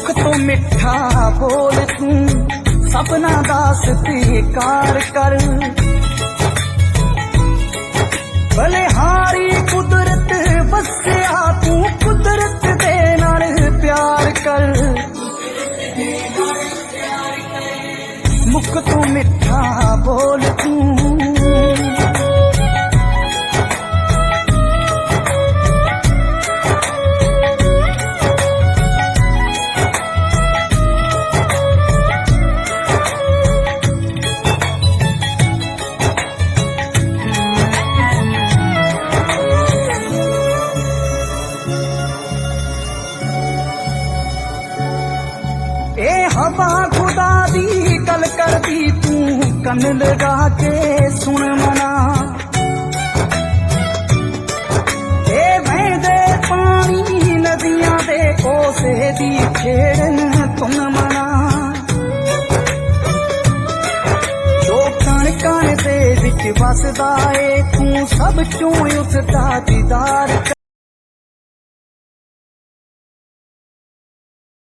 मुख तो मिठा बोल तू सपना दा सत्कार कर। बलिहारी कुदरत बसिया तू कुदरत दे नाल प्यार कर। मुख तो मिठा बोल तू ए हवा खुदा दी गल कर दी तू कन लगा के सुन मना। ए बहदे पानी नदियां दे ओसे दी छेड़न तुम मना। जो कण कण दे विच वसदा ए तू सब चों उसदा दीदार